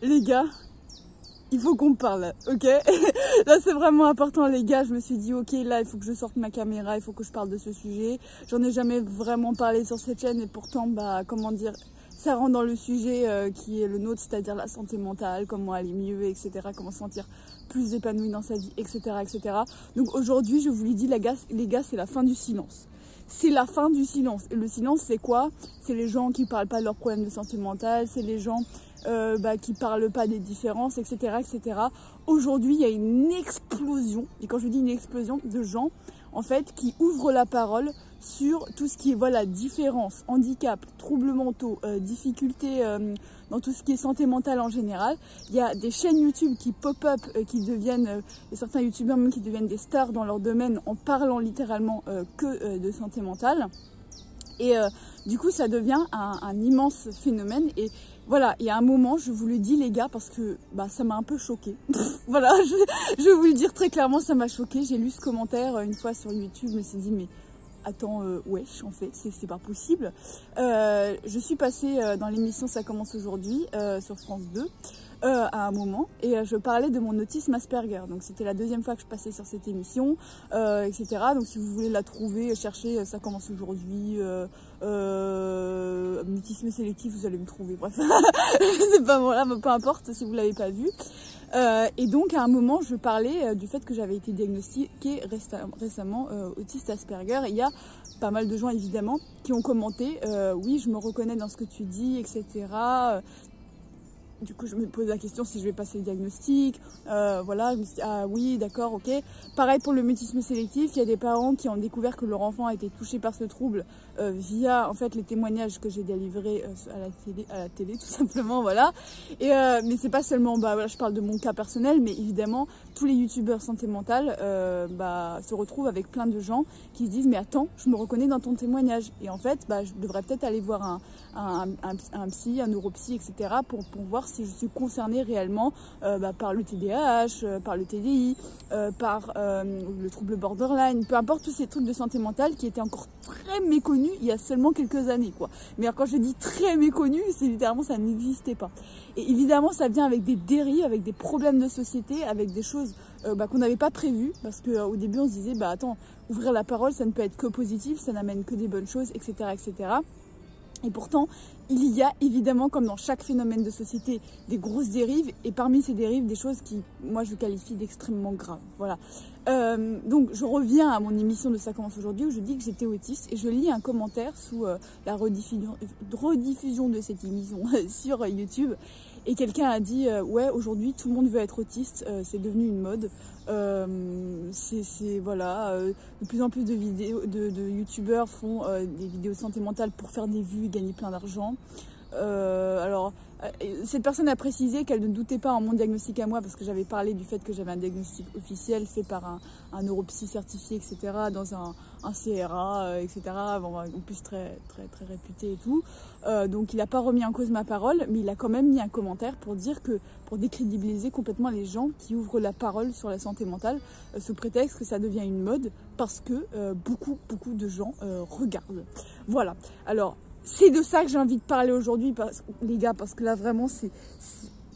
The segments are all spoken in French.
Les gars, il faut qu'on parle, ok? Là, c'est vraiment important, les gars. Je me suis dit, ok, là, il faut que je sorte ma caméra, il faut que je parle de ce sujet. J'en ai jamais vraiment parlé sur cette chaîne et pourtant, bah, comment dire, ça rentre dans le sujet qui est le nôtre, c'est-à-dire la santé mentale, comment aller mieux, etc. Comment se sentir plus épanoui dans sa vie, etc., etc. Donc aujourd'hui, je vous l'ai dit, les gars, c'est la fin du silence. C'est la fin du silence. Et le silence, c'est quoi? C'est les gens qui parlent pas de leurs problèmes de santé mentale, c'est les gens qui parlent pas des différences, etc., etc. Aujourd'hui, il y a une explosion, et quand je dis une explosion, de gens, en fait, qui ouvrent la parole sur tout ce qui est, voilà, différence, handicap, troubles mentaux, difficultés dans tout ce qui est santé mentale en général. Il y a des chaînes YouTube qui pop-up, qui deviennent, certains YouTubeurs même qui deviennent des stars dans leur domaine en parlant littéralement que de santé mentale. Et du coup, ça devient un immense phénomène. Et voilà, il y a un moment, je vous le dis les gars, parce que bah, ça m'a un peu choqué. Voilà, je vais vous le dire très clairement, ça m'a choqué. J'ai lu ce commentaire une fois sur YouTube, je me suis dit, mais attends, wesh, en fait, c'est pas possible. Je suis passée dans l'émission Ça commence aujourd'hui sur France 2. À un moment et je parlais de mon autisme Asperger, donc c'était la deuxième fois que je passais sur cette émission, etc. Donc si vous voulez la trouver, cherchez Ça commence aujourd'hui, autisme sélectif, vous allez me trouver, bref. C'est pas voilà, peu importe si vous l'avez pas vu. Et donc à un moment je parlais du fait que j'avais été diagnostiquée récemment autiste Asperger, et il y a pas mal de gens évidemment qui ont commenté oui, je me reconnais dans ce que tu dis, etc. Du coup, je me pose la question si je vais passer le diagnostic. Voilà, je me suis dit, ah oui, d'accord, ok. Pareil pour le mutisme sélectif, il y a des parents qui ont découvert que leur enfant a été touché par ce trouble via, en fait, les témoignages que j'ai délivrés à la télé, tout simplement, voilà. Et mais c'est pas seulement, bah voilà, je parle de mon cas personnel, mais évidemment, tous les youtubeurs santé mentale se retrouvent avec plein de gens qui se disent, mais attends, je me reconnais dans ton témoignage. Et en fait, bah, je devrais peut-être aller voir un psy, un neuropsy, etc. pour voir si je suis concernée réellement par le TDAH, par le TDI, par le trouble borderline, peu importe tous ces trucs de santé mentale qui étaient encore très méconnus il y a seulement quelques années, quoi. Mais alors, quand je dis très méconnus, c'est littéralement ça n'existait pas. Et évidemment, ça vient avec des dérives, avec des problèmes de société, avec des choses qu'on n'avait pas prévues, parce qu'au début on se disait, bah attends, ouvrir la parole, ça ne peut être que positif, ça n'amène que des bonnes choses, etc., etc. Et pourtant, il y a évidemment, comme dans chaque phénomène de société, des grosses dérives. Et parmi ces dérives, des choses qui, moi, je qualifie d'extrêmement graves. Voilà. Donc, je reviens à mon émission de Ça commence aujourd'hui où je dis que j'étais autiste. Et je lis un commentaire sous la rediffusion de cette émission sur YouTube. Et quelqu'un a dit ouais, aujourd'hui, tout le monde veut être autiste. C'est devenu une mode. Voilà, de plus en plus de vidéos de youtubeurs font des vidéos de santé mentale pour faire des vues et gagner plein d'argent. Alors cette personne a précisé qu'elle ne doutait pas en mon diagnostic à moi, parce que j'avais parlé du fait que j'avais un diagnostic officiel fait par un neuropsy certifié, etc., dans un CRA, etc., bon, en plus très réputé et tout. Donc il n'a pas remis en cause ma parole, mais il a quand même mis un commentaire pour dire que, pour décrédibiliser complètement les gens qui ouvrent la parole sur la santé mentale sous prétexte que ça devient une mode, parce que beaucoup de gens regardent. Voilà. Alors, c'est de ça que j'ai envie de parler aujourd'hui, les gars, parce que là vraiment c'est...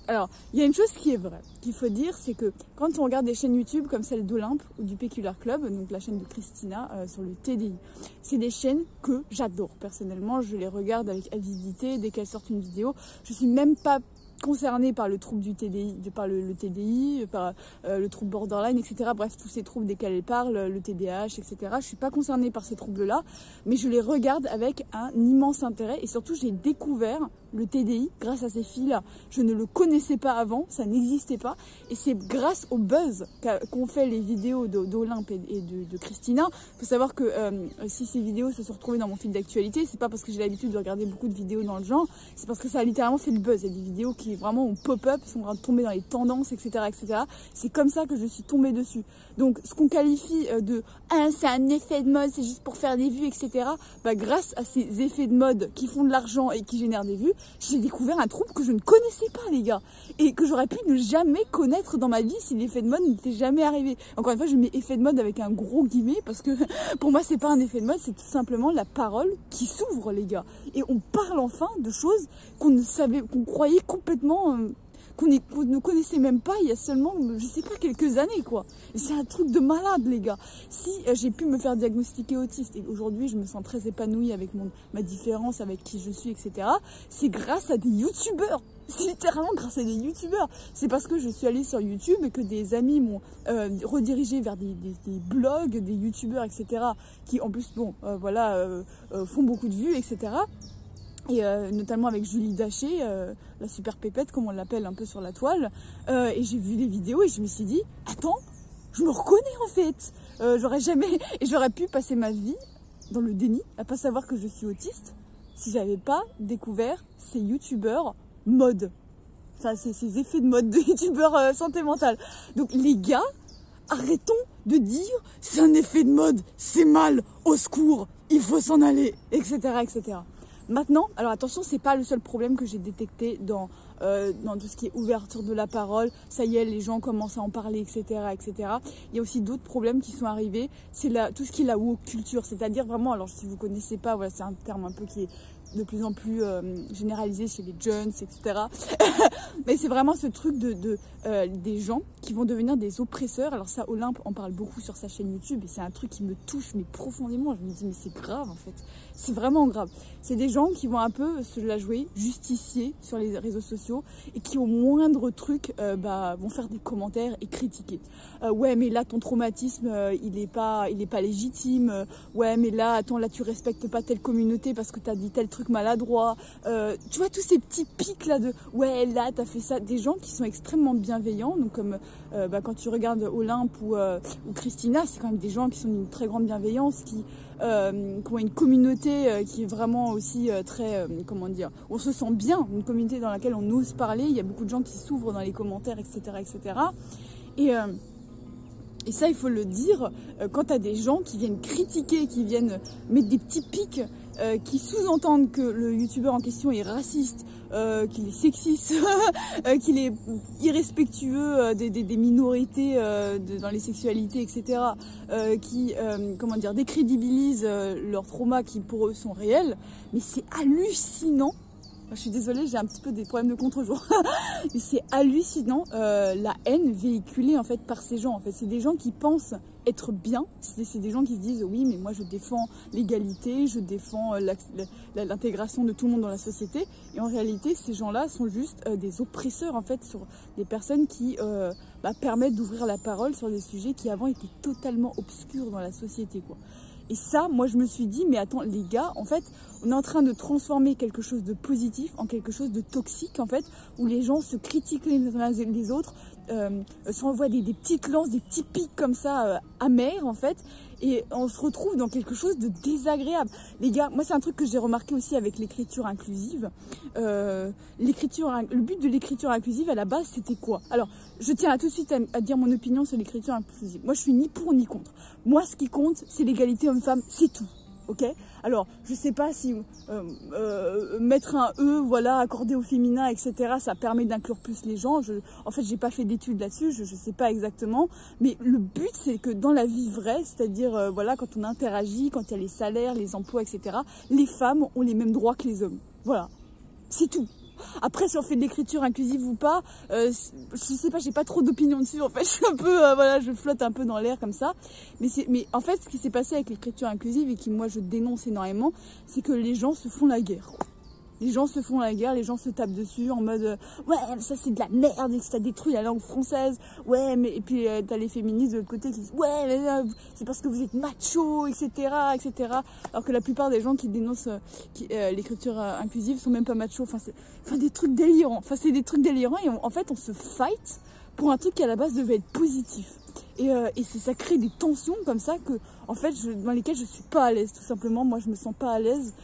Alors, il y a une chose qui est vraie, qu'il faut dire, c'est que quand on regarde des chaînes YouTube comme celle d'Olympe ou du Péculaire Club, donc la chaîne de Christina sur le TDI, c'est des chaînes que j'adore. Personnellement, je les regarde avec avidité dès qu'elles sortent une vidéo. Je suis même pas concernée par le trouble du TDI, par le TDI, par le trouble borderline, etc. Bref, tous ces troubles desquels elle parle, le TDAH, etc. Je ne suis pas concernée par ces troubles-là, mais je les regarde avec un immense intérêt, et surtout j'ai découvert le TDI grâce à ces filles-là. Je ne le connaissais pas avant, ça n'existait pas, et c'est grâce au buzz qu'ont fait les vidéos d'Olympe et de Christina. Il faut savoir que si ces vidéos se sont retrouvées dans mon fil d'actualité, c'est pas parce que j'ai l'habitude de regarder beaucoup de vidéos dans le genre, c'est parce que ça a littéralement fait le buzz. Il y a des vidéos qui vraiment ont pop-up, sont tombées dans les tendances, etc., etc. C'est comme ça que je suis tombée dessus. Donc ce qu'on qualifie de c'est un effet de mode, c'est juste pour faire des vues, etc. Bah, grâce à ces effets de mode qui font de l'argent et qui génèrent des vues, j'ai découvert un trouble que je ne connaissais pas, les gars, et que j'aurais pu ne jamais connaître dans ma vie si l'effet de mode n'était jamais arrivé. Encore une fois, je mets effet de mode avec un gros guillemet, parce que pour moi c'est pas un effet de mode, c'est tout simplement la parole qui s'ouvre, les gars, et on parle enfin de choses qu'on ne savait, qu'on croyait complètement qu'on ne connaissait même pas il y a seulement, je sais pas, quelques années, quoi. C'est un truc de malade, les gars. Si j'ai pu me faire diagnostiquer autiste, et aujourd'hui je me sens très épanouie avec ma différence, avec qui je suis, etc., c'est grâce à des youtubeurs. C'est littéralement grâce à des youtubeurs. C'est parce que je suis allée sur YouTube et que des amis m'ont redirigé vers des blogs, des youtubeurs, etc., qui en plus, bon, font beaucoup de vues, etc., et notamment avec Julie Daché, la super pépette comme on l'appelle un peu sur la toile, et j'ai vu les vidéos et je me suis dit, attends, je me reconnais en fait, j'aurais pu passer ma vie dans le déni, à pas savoir que je suis autiste, si j'avais pas découvert ces youtubeurs mode, enfin ces effets de mode de youtubeurs santé mentale. Donc les gars, arrêtons de dire c'est un effet de mode, c'est mal, au secours, il faut s'en aller, etc., etc. Maintenant, alors attention, c'est pas le seul problème que j'ai détecté dans tout ce qui est ouverture de la parole. Ça y est, les gens commencent à en parler, etc., etc. Il y a aussi d'autres problèmes qui sont arrivés. C'est tout ce qui est la woke culture, c'est-à-dire vraiment, alors si vous connaissez pas, voilà, c'est un terme un peu qui est de plus en plus généralisé chez les jeunes, etc. Mais c'est vraiment ce truc des gens qui vont devenir des oppresseurs. Alors ça, Olympe en parle beaucoup sur sa chaîne YouTube et c'est un truc qui me touche mais profondément. Je me dis mais c'est grave en fait, c'est vraiment grave. C'est des gens qui vont un peu se la jouer justiciers sur les réseaux sociaux et qui au moindre truc vont faire des commentaires et critiquer. Ouais mais là ton traumatisme il est pas légitime. Ouais mais là attends, là tu respectes pas telle communauté parce que t'as dit tel truc maladroit, tu vois tous ces petits pics là de ouais là t'as fait ça, des gens qui sont extrêmement bienveillants, donc comme quand tu regardes Olympe ou Christina, c'est quand même des gens qui sont d'une très grande bienveillance, qui ont une communauté qui est vraiment aussi très, comment dire, on se sent bien, une communauté dans laquelle on ose parler, il y a beaucoup de gens qui s'ouvrent dans les commentaires, etc., etc. Et ça, il faut le dire, quand tu as des gens qui viennent critiquer, qui viennent mettre des petits pics, qui sous-entendent que le youtubeur en question est raciste, qu'il est sexiste, qu'il est irrespectueux des minorités dans les sexualités, etc., qui décrédibilisent leurs traumas qui pour eux sont réels, mais c'est hallucinant. Je suis désolée, j'ai un petit peu des problèmes de contre-jour. Mais c'est hallucinant la haine véhiculée en fait par ces gens. En fait, c'est des gens qui pensent être bien. C'est des gens qui se disent oui, mais moi je défends l'égalité, je défends l'intégration de tout le monde dans la société. Et en réalité, ces gens-là sont juste des oppresseurs en fait sur des personnes qui permettent d'ouvrir la parole sur des sujets qui avant étaient totalement obscurs dans la société, quoi. Et ça, moi je me suis dit, mais attends les gars, en fait, on est en train de transformer quelque chose de positif en quelque chose de toxique, en fait, où les gens se critiquent les uns les autres, s'envoient des petites lances, des petits pics comme ça, amers, en fait, et on se retrouve dans quelque chose de désagréable. Les gars, moi c'est un truc que j'ai remarqué aussi avec l'écriture inclusive. Le but de l'écriture inclusive, à la base, c'était quoi? Alors, je tiens tout de suite à dire mon opinion sur l'écriture inclusive. Moi, je suis ni pour ni contre. Moi, ce qui compte, c'est l'égalité homme-femme, c'est tout. Ok, alors je sais pas si mettre un E, voilà, accordé au féminin, etc., ça permet d'inclure plus les gens. En fait, j'ai pas fait d'études là-dessus, je sais pas exactement, mais le but c'est que dans la vie vraie, c'est-à-dire voilà, quand on interagit, quand il y a les salaires, les emplois, etc., les femmes ont les mêmes droits que les hommes. Voilà, c'est tout. Après, si on fait de l'écriture inclusive ou pas, je sais pas, j'ai pas trop d'opinion dessus. En fait, je suis un peu, je flotte un peu dans l'air comme ça. Mais en fait, ce qui s'est passé avec l'écriture inclusive et qui, moi, je dénonce énormément, c'est que les gens se font la guerre. Les gens se font la guerre, les gens se tapent dessus en mode ouais, ça c'est de la merde et que ça détruit la langue française. Ouais, mais et puis t'as les féministes de l'autre côté qui disent ouais, mais c'est parce que vous êtes macho, etc., etc. Alors que la plupart des gens qui dénoncent l'écriture inclusive sont même pas machos. Enfin, des trucs délirants. Enfin, c'est des trucs délirants et en fait, on se fight pour un truc qui à la base devait être positif. Et ça crée des tensions comme ça que, en fait, dans lesquelles je suis pas à l'aise, tout simplement. Moi, je me sens pas à l'aise.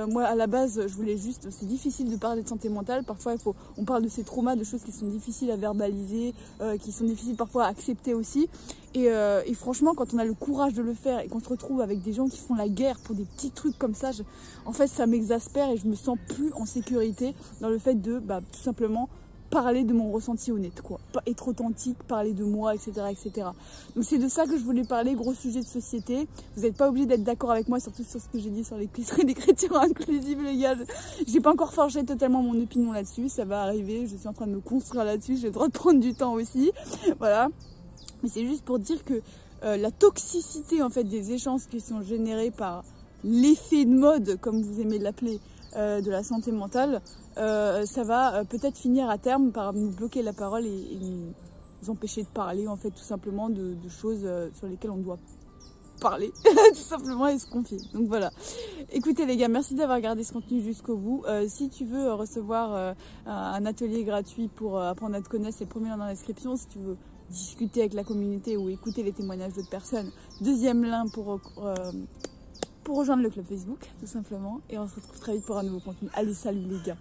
Moi, à la base, je voulais juste... C'est difficile de parler de santé mentale. Parfois, on parle de ces traumas, de choses qui sont difficiles à verbaliser, qui sont difficiles parfois à accepter aussi. Et franchement, quand on a le courage de le faire et qu'on se retrouve avec des gens qui font la guerre pour des petits trucs comme ça, en fait, ça m'exaspère et je me sens plus en sécurité dans le fait de, tout simplement, parler de mon ressenti honnête, quoi. Être authentique, parler de moi, etc., etc. Donc c'est de ça que je voulais parler, gros sujet de société. Vous n'êtes pas obligé d'être d'accord avec moi, surtout sur ce que j'ai dit sur l'écriture inclusive, les gars. J'ai pas encore forgé totalement mon opinion là-dessus, ça va arriver, je suis en train de me construire là-dessus, j'ai le droit de prendre du temps aussi, voilà. Mais c'est juste pour dire que la toxicité en fait des échanges qui sont générés par l'effet de mode, comme vous aimez l'appeler, de la santé mentale, ça va peut-être finir à terme par nous bloquer la parole et nous empêcher de parler en fait tout simplement de choses sur lesquelles on doit parler tout simplement et se confier. Donc voilà, écoutez les gars, merci d'avoir regardé ce contenu jusqu'au bout. Si tu veux recevoir un atelier gratuit pour apprendre à te connaître, c'est le premier lien dans la description. Si tu veux discuter avec la communauté ou écouter les témoignages d'autres personnes, deuxième lien pour rejoindre le club Facebook tout simplement. Et on se retrouve très vite pour un nouveau contenu. Allez, salut les gars.